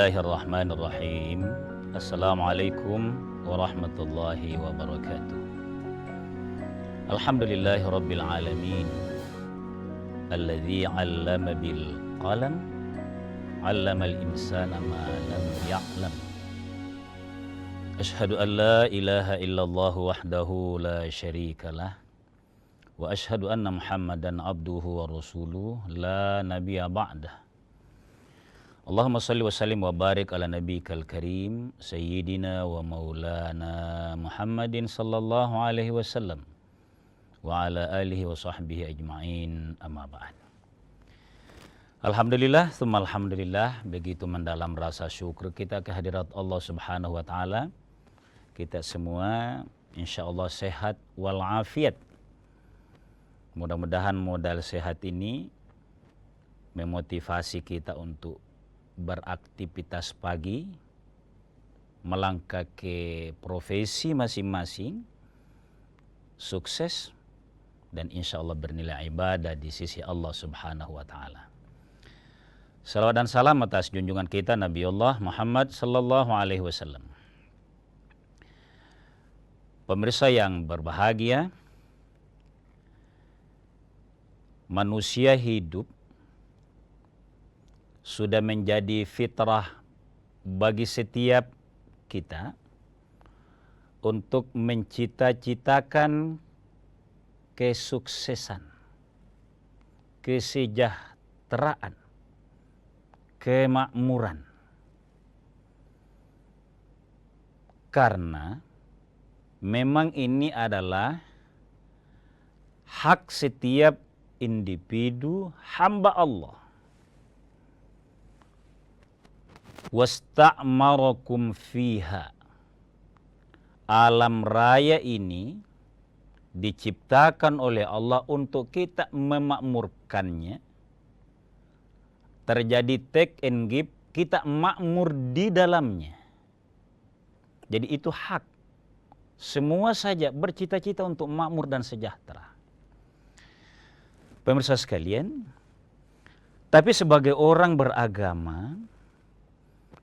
Bismillahirrahmanirrahim. Assalamualaikum warahmatullahi wabarakatuh. Alhamdulillahirabbil alamin. Alladzi 'allama bil qalam, 'allamal insana ma lam ya'lam. Asyhadu an la ilaha illallah wahdahu la syarikalah wa asyhadu anna Muhammadan abduhu wa rasuluh la nabiyya ba'dah. Allahumma salli wa sallim wa barik ala nabiyyikal karim sayyidina wa maulana Muhammadin sallallahu alaihi wasallam wa ala alihi wa sahbihi ajma'in, amma ba'd. Alhamdulillah, tsumma alhamdulillah, begitu mendalam rasa syukur kita kehadirat Allah Subhanahu wa taala. Kita semua insyaallah sehat walafiat. Mudah-mudahan modal sehat ini memotivasi kita untuk beraktivitas pagi, melangkah ke profesi masing-masing, sukses, dan insya Allah bernilai ibadah di sisi Allah Subhanahu wa ta'ala. Salawat dan salam atas junjungan kita Nabi Allah Muhammad sallallahu alaihi wasallam. Pemirsa yang berbahagia, manusia hidup sudah menjadi fitrah bagi setiap kita untuk mencita-citakan kesuksesan, kesejahteraan, kemakmuran. Karena memang ini adalah hak setiap individu hamba Allah. Wasta'marakum fiha. Alam raya ini diciptakan oleh Allah untuk kita memakmurkannya. Terjadi take and give, kita makmur di dalamnya. Jadi itu hak. Semua saja bercita-cita untuk makmur dan sejahtera. Pemirsa sekalian, tapi sebagai orang beragama,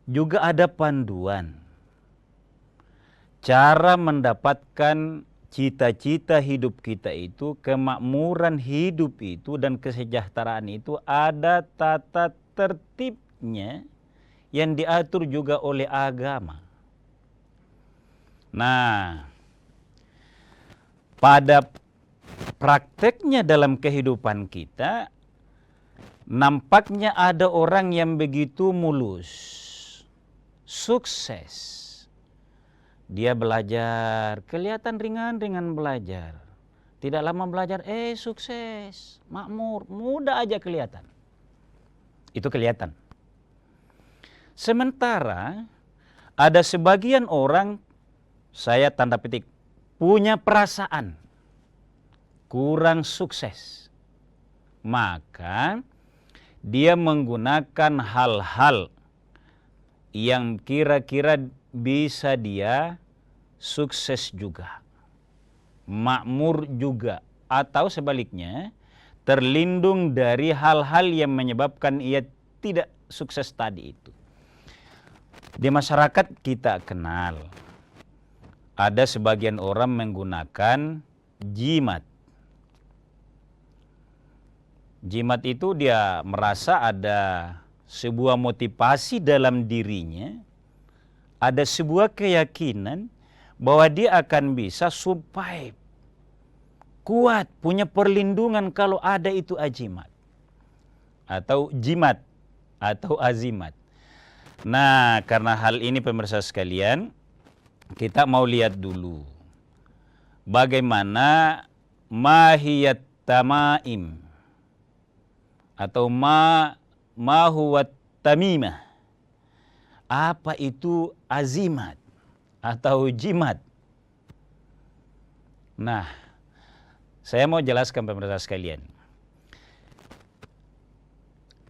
juga ada panduan cara mendapatkan cita-cita hidup kita itu, kemakmuran hidup itu, dan kesejahteraan itu ada tata tertibnya yang diatur juga oleh agama. Nah, pada prakteknya dalam kehidupan kita, nampaknya ada orang yang begitu mulus, sukses. Dia belajar, kelihatan ringan-ringan belajar. Tidak lama belajar, sukses, makmur, mudah aja kelihatan. Itu kelihatan. Sementara ada sebagian orang, saya tanda petik, punya perasaan kurang sukses. Maka dia menggunakan hal-hal yang kira-kira bisa dia sukses juga, makmur juga, atau sebaliknya terlindung dari hal-hal yang menyebabkan ia tidak sukses tadi itu. Di masyarakat kita kenal, ada sebagian orang menggunakan jimat. Jimat itu dia merasa ada sebuah motivasi dalam dirinya, ada sebuah keyakinan bahwa dia akan bisa survive, kuat, punya perlindungan kalau ada itu ajimat atau jimat atau azimat. Nah, karena hal ini pemirsa sekalian, kita mau lihat dulu bagaimana mahiyat tamaim atau ma huwa tamimah. Apa itu azimat atau jimat? Nah, saya mau jelaskan pemirsa sekalian.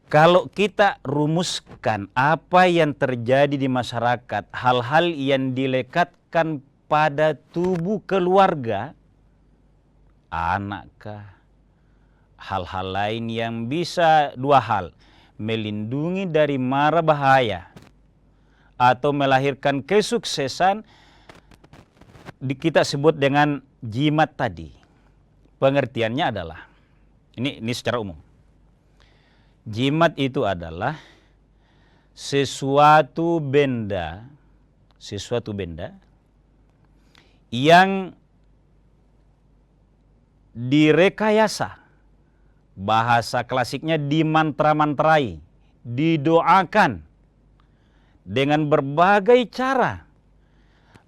Kalau kita rumuskan apa yang terjadi di masyarakat, hal-hal yang dilekatkan pada tubuh keluarga, anakkah, hal-hal lain yang bisa dua hal, melindungi dari mara bahaya atau melahirkan kesuksesan, kita sebut dengan jimat tadi. Pengertiannya adalah, ini secara umum. Jimat itu adalah sesuatu benda yang direkayasa, bahasa klasiknya dimantra-mantrai, didoakan dengan berbagai cara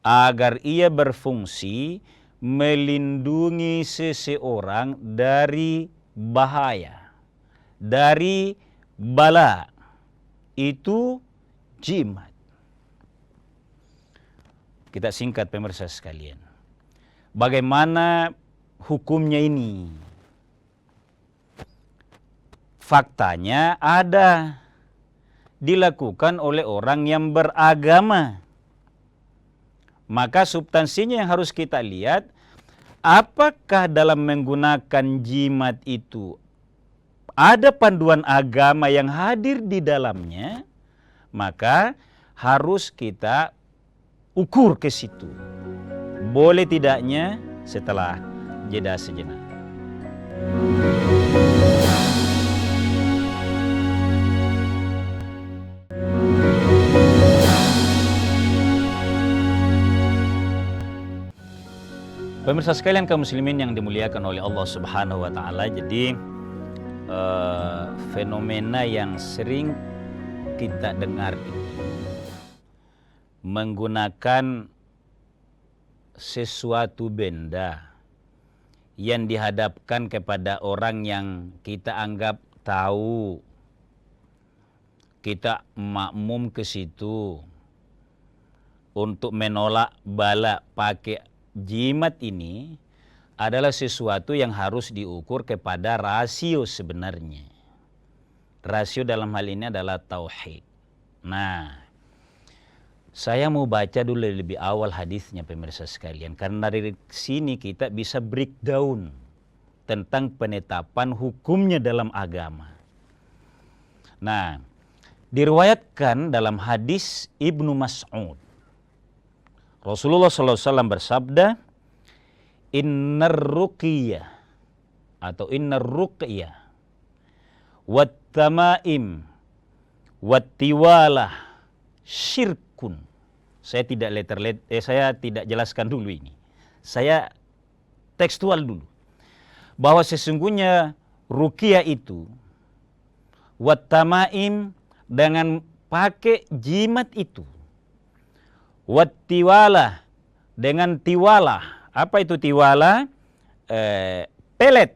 agar ia berfungsi melindungi seseorang dari bahaya, dari bala. Itu jimat. Kita singkat pemirsa sekalian. Bagaimana hukumnya ini? Faktanya ada dilakukan oleh orang yang beragama. Maka substansinya yang harus kita lihat, apakah dalam menggunakan jimat itu ada panduan agama yang hadir di dalamnya, maka harus kita ukur ke situ. Boleh tidaknya setelah jeda sejenak. Pemirsa sekalian kaum muslimin yang dimuliakan oleh Allah Subhanahu wa taala, jadi fenomena yang sering kita dengar ini menggunakan sesuatu benda yang dihadapkan kepada orang yang kita anggap tahu, kita makmum ke situ untuk menolak bala pakai jimat ini, adalah sesuatu yang harus diukur kepada rasio sebenarnya. Rasio dalam hal ini adalah tauhid. Nah, saya mau baca dulu lebih awal hadisnya pemirsa sekalian, karena dari sini kita bisa breakdown tentang penetapan hukumnya dalam agama. Nah, diriwayatkan dalam hadis Ibnu Mas'ud, Rasulullah SAW bersabda, innar ruqiyah atau innar ruqyah wat tamaim wat tiwalah syirkun. Saya tidak jelaskan dulu ini. Saya tekstual dulu. Bahwa sesungguhnya ruqyah itu wat tamaim dengan pakai jimat itu, wat tiwalah dengan tiwalah. Apa itu tiwala? Pelet.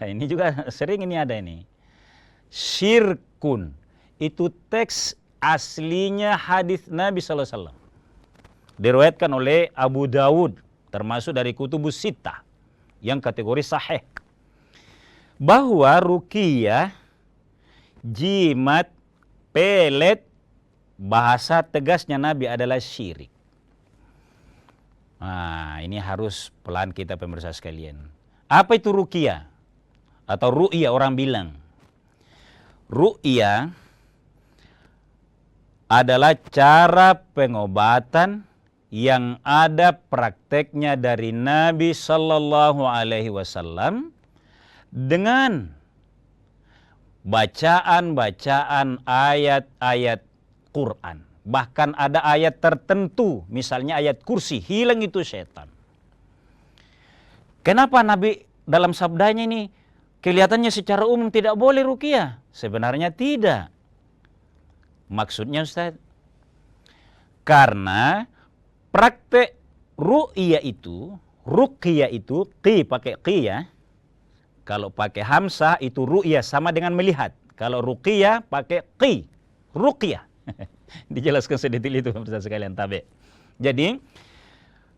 Ini juga sering ini ada ini. Syirkun. Itu teks aslinya hadis Nabi SAW. Diriwayatkan oleh Abu Dawud. Termasuk dari kutubus sittah. Yang kategori sahih. Bahwa ruqyah, jimat, pelet, bahasa tegasnya Nabi adalah syirik. Nah, ini harus pelan kita pemirsa sekalian. Apa itu ruqyah? Atau ru'yah orang bilang. Ru'yah adalah cara pengobatan yang ada prakteknya dari Nabi Sallallahu Alaihi Wasallam dengan bacaan-bacaan ayat-ayat Quran. Bahkan ada ayat tertentu, misalnya ayat kursi, hilang itu setan. Kenapa Nabi dalam sabdanya ini kelihatannya secara umum tidak boleh ruqyah? Sebenarnya tidak. Maksudnya Ustaz, karena praktek ruqyah itu, qi pakai qi ya. Kalau pakai hamzah itu ru'yah sama dengan melihat. Kalau ruqyah pakai qi, ruqyah. Dijelaskan sedetail itu pemirsa sekalian tabe. Jadi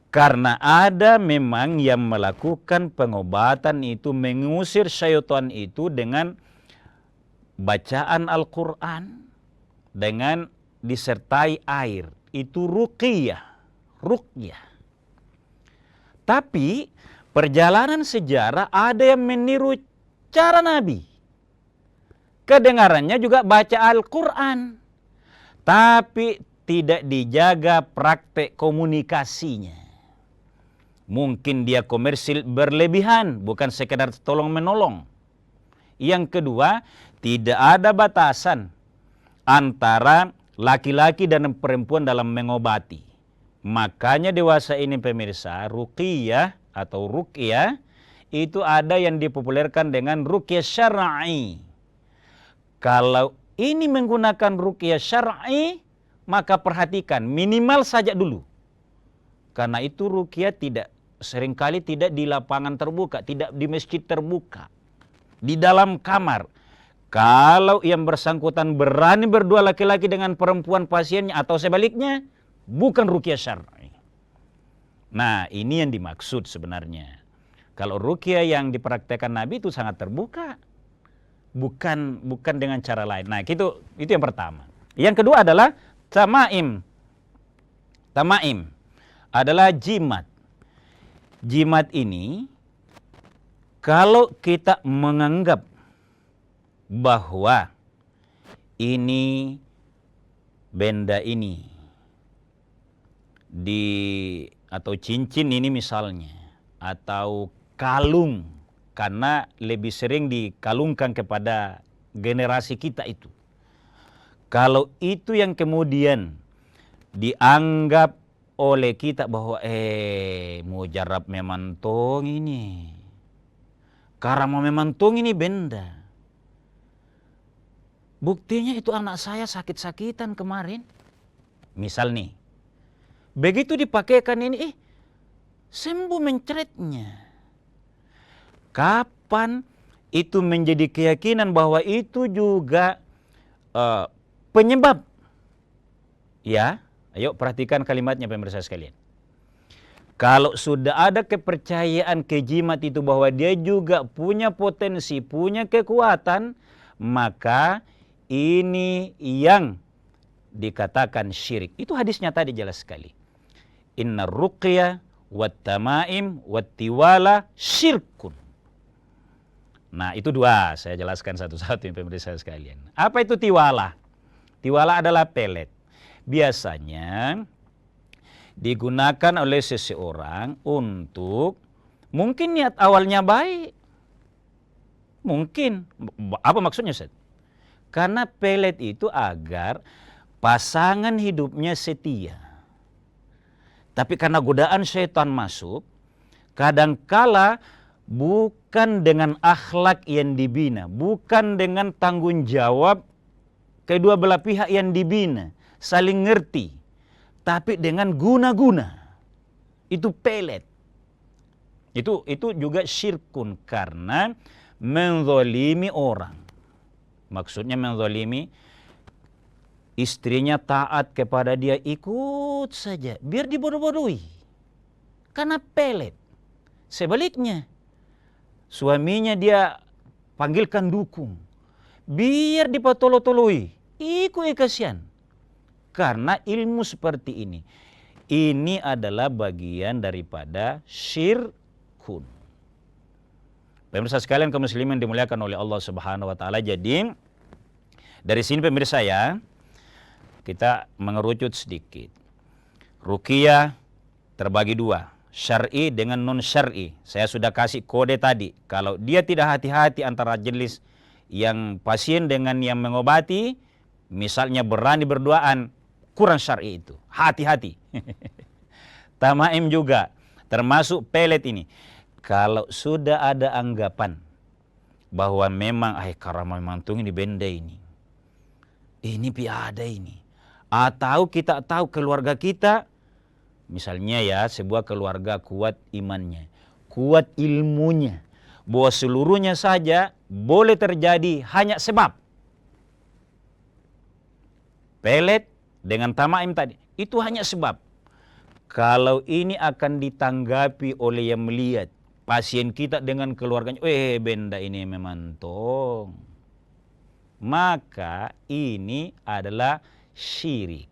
karena ada memang yang melakukan pengobatan itu, mengusir syaitan itu dengan bacaan Al-Quran, dengan disertai air. Itu ruqyah. Tapi perjalanan sejarah ada yang meniru cara Nabi. Kedengarannya juga baca Al-Quran. Tapi tidak dijaga praktek komunikasinya. Mungkin dia komersil berlebihan, bukan sekedar tolong-menolong. Yang kedua, tidak ada batasan antara laki-laki dan perempuan dalam mengobati. Makanya dewasa ini pemirsa, ruqyah atau ruqyah itu ada yang dipopulerkan dengan ruqyah syar'i. Kalau ini menggunakan ruqyah syar'i, maka perhatikan minimal saja dulu. Karena itu ruqyah seringkali tidak di lapangan terbuka, tidak di masjid terbuka, di dalam kamar. Kalau yang bersangkutan berani berdua laki-laki dengan perempuan pasiennya atau sebaliknya, bukan ruqyah syar'i. Nah, ini yang dimaksud sebenarnya. Kalau ruqyah yang dipraktekkan Nabi itu sangat terbuka. Bukan dengan cara lain. Nah, itu yang pertama. Yang kedua adalah tamaim. Tamaim adalah jimat. Jimat ini kalau kita menganggap bahwa ini benda ini atau cincin ini misalnya, atau kalung, karena lebih sering dikalungkan kepada generasi kita itu. Kalau itu yang kemudian dianggap oleh kita bahwa mujarab memantong ini, karama memantong ini benda. Buktinya itu anak saya sakit-sakitan kemarin. Misal nih, begitu dipakaikan ini, sembuh mencretnya. Kapan itu menjadi keyakinan bahwa itu juga penyebab? Ya, ayo perhatikan kalimatnya pemirsa sekalian. Kalau sudah ada kepercayaan ke jimat itu bahwa dia juga punya potensi, punya kekuatan, maka ini yang dikatakan syirik. Itu hadisnya tadi jelas sekali. Inna ruqyah wat tamaim wat tiwala syirkun. Nah, itu dua, saya jelaskan satu-satu yang pemirsa sekalian. Apa itu tiwala? Tiwala adalah pelet. Biasanya digunakan oleh seseorang untuk, mungkin niat awalnya baik. Mungkin. Apa maksudnya, Ustaz? Karena pelet itu agar pasangan hidupnya setia. Tapi karena godaan syaitan masuk, kadangkala bukan dengan akhlak yang dibina, bukan dengan tanggung jawab kedua belah pihak yang dibina, saling ngerti, tapi dengan guna-guna. Itu pelet. Itu juga syirkun karena menzalimi orang. Maksudnya menzalimi, istrinya taat kepada dia, ikut saja, biar dibodoh-bodohi. Karena pelet. Sebaliknya, suaminya dia panggilkan dukung, biar dipatolo-toloi, ikut kasihan. Karena ilmu seperti ini adalah bagian daripada syirkun. Pemirsa sekalian kaum muslimin dimuliakan oleh Allah Subhanahu wa taala. Jadi dari sini pemirsa ya, kita mengerucut sedikit. Ruqyah terbagi dua, syar'i dengan non syar'i. Saya sudah kasih kode tadi. Kalau dia tidak hati-hati antara jenis yang pasien dengan yang mengobati, misalnya berani berduaan, kurang syar'i itu. Hati-hati. Tamaim juga termasuk pelet ini. Kalau sudah ada anggapan bahwa memang karama mantung ini benda ini piada ini, atau kita tahu keluarga kita, misalnya ya, sebuah keluarga kuat imannya, kuat ilmunya, bahwa seluruhnya saja boleh terjadi hanya sebab pelet dengan tamaim tadi, itu hanya sebab. Kalau ini akan ditanggapi oleh yang melihat pasien kita dengan keluarganya, benda ini memantong, maka ini adalah syirik.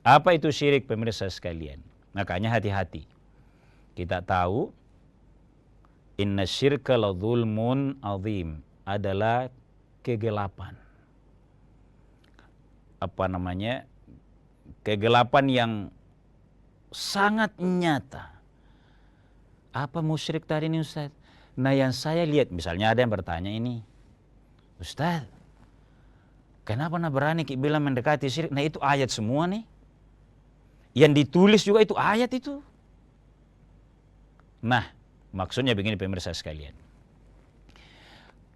Apa itu syirik pemirsa sekalian? Makanya hati-hati. Kita tahu inna syirka la zulmun azim, adalah kegelapan. kegelapan yang sangat nyata. Apa musyrik tadi ini Ustaz? Nah yang saya lihat, misalnya ada yang bertanya ini, Ustaz, kenapa berani bilang mendekati syirik? Nah itu ayat semua nih. Yang ditulis juga itu ayat itu. Nah, maksudnya begini pemirsa sekalian.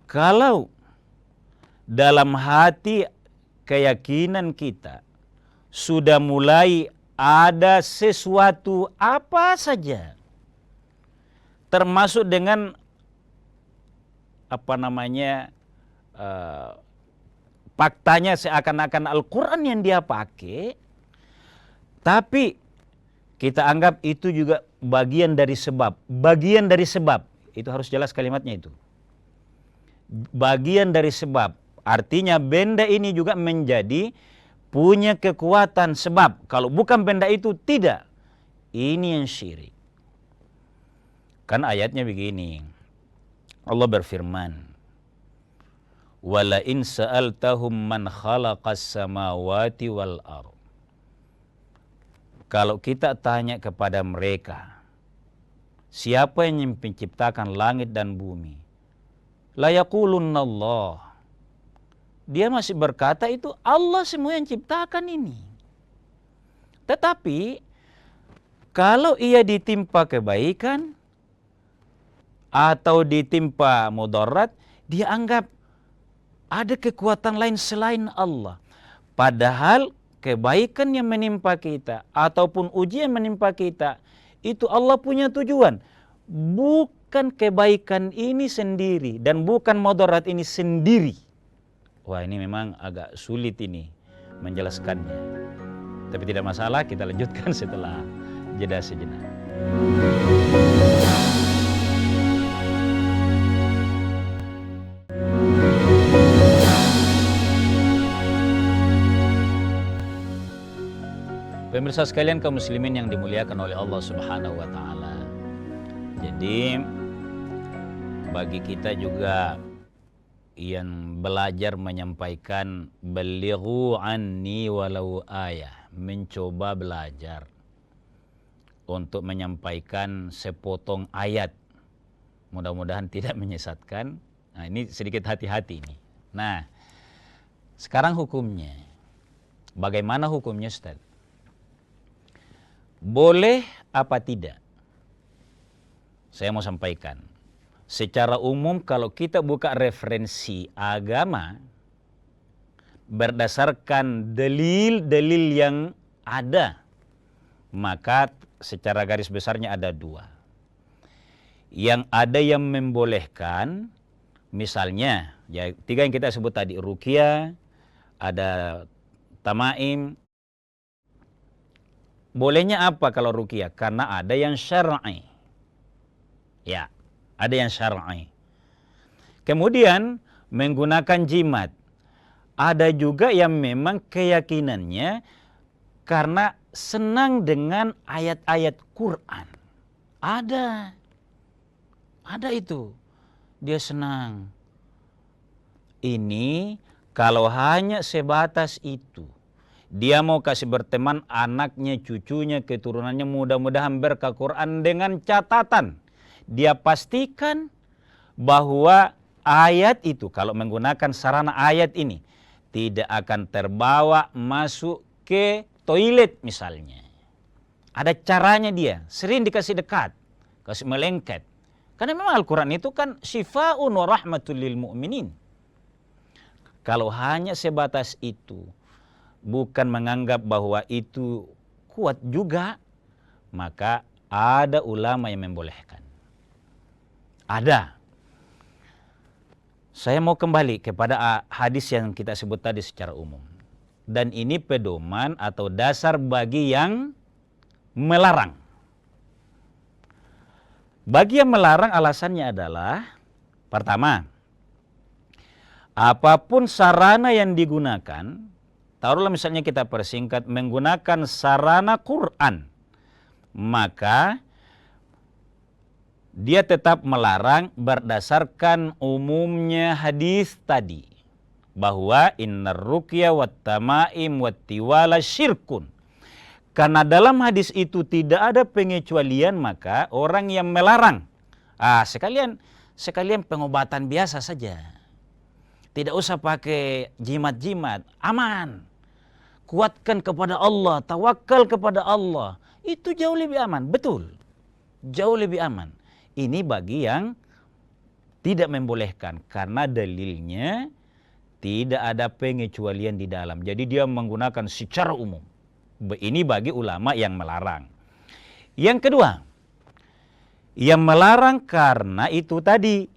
Kalau dalam hati keyakinan kita sudah mulai ada sesuatu apa saja, termasuk dengan faktanya seakan-akan Al-Quran yang dia pakai, tapi kita anggap itu juga bagian dari sebab. Bagian dari sebab, itu harus jelas kalimatnya itu. Bagian dari sebab, artinya benda ini juga menjadi punya kekuatan sebab. Kalau bukan benda itu, tidak. Ini yang syirik. Kan ayatnya begini. Allah berfirman, "Wala in sa'altahum man khalaqas samawati wal ardh." Kalau kita tanya kepada mereka, siapa yang menciptakan langit dan bumi? La yaqulunna Allah. Dia masih berkata itu Allah semua yang ciptakan ini. Tetapi kalau ia ditimpa kebaikan atau ditimpa mudarat, dia anggap ada kekuatan lain selain Allah. Padahal kebaikan yang menimpa kita ataupun ujian yang menimpa kita, itu Allah punya tujuan. Bukan kebaikan ini sendiri dan bukan mudarat ini sendiri. Wah, ini memang agak sulit ini menjelaskannya. Tapi tidak masalah, kita lanjutkan setelah jeda sejenak. Pemirsa sekalian kaum muslimin yang dimuliakan oleh Allah Subhanahu wa taala. Jadi bagi kita juga yang belajar menyampaikan balighu anni walau ayah, mencoba belajar untuk menyampaikan sepotong ayat. Mudah-mudahan tidak menyesatkan. Nah, ini sedikit hati-hati ini. Nah, sekarang hukumnya. Bagaimana hukumnya, Ustaz? Boleh apa tidak? Saya mau sampaikan. Secara umum kalau kita buka referensi agama berdasarkan dalil-dalil yang ada, maka secara garis besarnya ada dua. Yang ada yang membolehkan, misalnya ya tiga yang kita sebut tadi, ruqyah, ada tamaim. Bolehnya apa kalau ruqyah? Karena ada yang syar'i. Ya, ada yang syar'i. Kemudian menggunakan jimat. Ada juga yang memang keyakinannya karena senang dengan ayat-ayat Quran. Ada itu. Dia senang. Ini kalau hanya sebatas itu, dia mau kasih berteman anaknya, cucunya, keturunannya, mudah-mudahan berkah Quran dengan catatan. Dia pastikan bahwa ayat itu, kalau menggunakan sarana ayat ini, tidak akan terbawa masuk ke toilet misalnya. Ada caranya dia, sering dikasih dekat, kasih melengket. Karena memang Al-Quran itu kan syifa'un wa rahmatul lil mu'minin. Kalau hanya sebatas itu, bukan menganggap bahwa itu kuat juga, maka ada ulama yang membolehkan. Ada. Saya mau kembali kepada hadis yang kita sebut tadi secara umum. Dan ini pedoman atau dasar bagi yang melarang. Bagi yang melarang alasannya adalah, pertama, apapun sarana yang digunakan, taruhlah misalnya kita persingkat menggunakan sarana Quran, maka dia tetap melarang berdasarkan umumnya hadis tadi bahwa innar ruqya wat tamaim wat tiwala syirkun. Karena dalam hadis itu tidak ada pengecualian, maka orang yang melarang, sekalian pengobatan biasa saja. Tidak usah pakai jimat-jimat, aman. Kuatkan kepada Allah, tawakal kepada Allah. Itu jauh lebih aman, betul. Jauh lebih aman. Ini bagi yang tidak membolehkan, karena dalilnya tidak ada pengecualian di dalam. Jadi dia menggunakan secara umum. Ini bagi ulama yang melarang. Yang kedua, yang melarang karena itu tadi,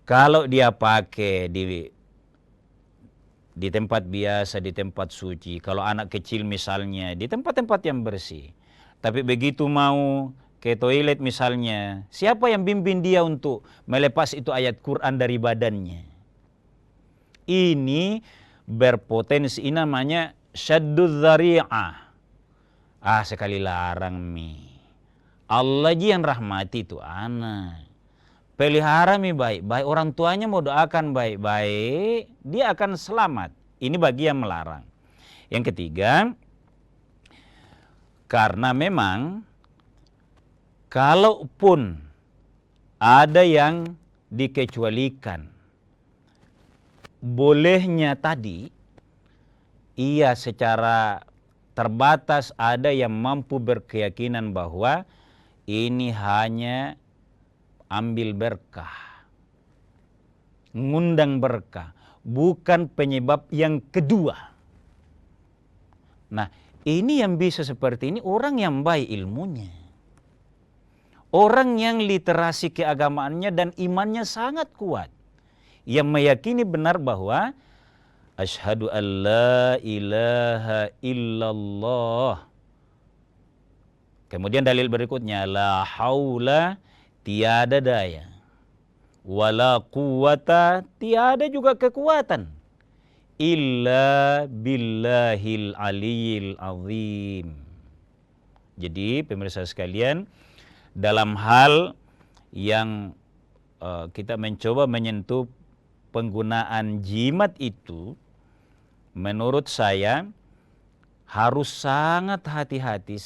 kalau dia pakai di tempat biasa, di tempat suci, kalau anak kecil misalnya, di tempat-tempat yang bersih. Tapi begitu mau ke toilet misalnya, siapa yang bimbing dia untuk melepas itu ayat Quran dari badannya? Ini berpotensi, ini namanya syadduz zari'ah. Sekali larang Allah yang rahmati itu anak. Pelihara baik-baik, orang tuanya mau doakan baik-baik, dia akan selamat. Ini bagi yang melarang. Yang ketiga, karena memang kalaupun ada yang dikecualikan, bolehnya tadi, ia secara terbatas ada yang mampu berkeyakinan bahwa ini hanya ambil berkah, ngundang berkah, bukan penyebab yang kedua. Nah, ini yang bisa seperti ini orang yang baik ilmunya. Orang yang literasi keagamaannya dan imannya sangat kuat. Yang meyakini benar bahwa asyhadu an la ilaha illallah. Kemudian dalil berikutnya, la haula, tiada daya, wala quwata, tiada juga kekuatan, illa billahil aliyil azim. Jadi pemirsa sekalian, dalam hal yang kita mencoba menyentuh penggunaan jimat itu, menurut saya harus sangat hati-hati,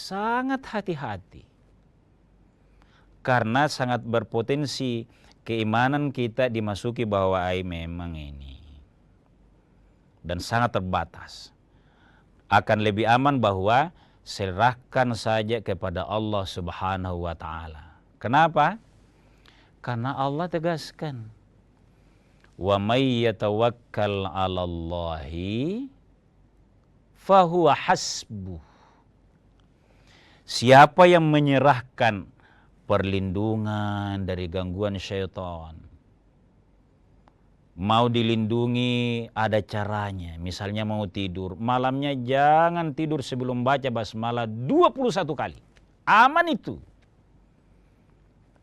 karena sangat berpotensi keimanan kita dimasuki bahwa memang ini, dan sangat terbatas. Akan lebih aman bahwa serahkan saja kepada Allah Subhanahu wa ta'ala. Kenapa? Karena Allah tegaskan, wa may yatawakkal 'alallahi fahuwa hasbuh. Siapa yang menyerahkan perlindungan dari gangguan syaitan, mau dilindungi ada caranya. Misalnya mau tidur, malamnya jangan tidur sebelum baca basmalah 21 kali. Aman itu.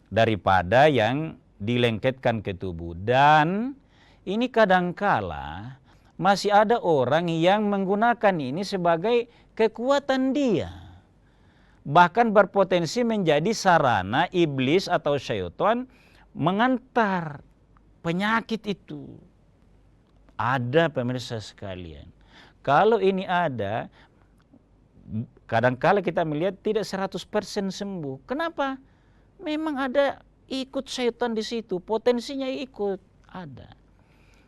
Daripada yang dilengketkan ke tubuh. Dan ini kadangkala masih ada orang yang menggunakan ini sebagai kekuatan dia. Bahkan berpotensi menjadi sarana iblis atau syaitan mengantar penyakit itu. Ada pemirsa sekalian. Kalau ini ada, kadangkala kita melihat tidak 100% sembuh. Kenapa? Memang ada ikut syaitan di situ, potensinya ikut ada.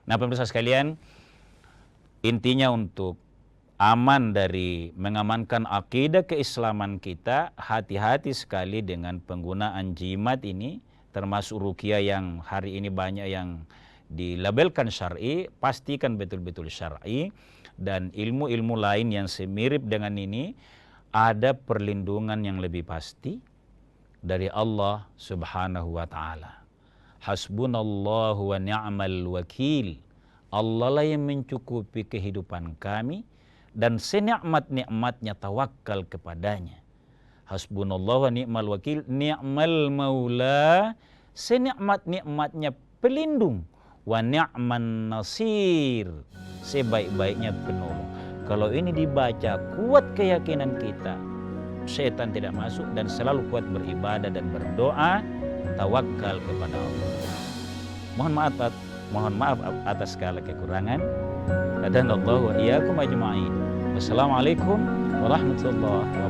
Nah pemirsa sekalian, intinya untuk aman dari mengamankan akidah keislaman kita, hati-hati sekali dengan penggunaan jimat ini, termasuk ruqyah yang hari ini banyak yang dilabelkan syar'i, pastikan betul-betul syar'i, dan ilmu-ilmu lain yang semirip dengan ini, ada perlindungan yang lebih pasti dari Allah Subhanahu wa ta'ala. Hasbunallahu wa ni'mal wakil. Allah lah yang mencukupi kehidupan kami, dan senikmat-nikmatnya tawakal kepadanya. Hasbunallah wa ni'mal wakil, ni'mal maula, senikmat-nikmatnya pelindung, wa ni'man nasir, sebaik-baiknya penolong. Kalau ini dibaca, kuat keyakinan kita, setan tidak masuk, dan selalu kuat beribadah dan berdoa, tawakal kepada Allah. Mohon maaf atas segala kekurangan. Hadanallahu wa iyyakum ajma'in. Wassalamualaikum warahmatullahi wabarakatuh.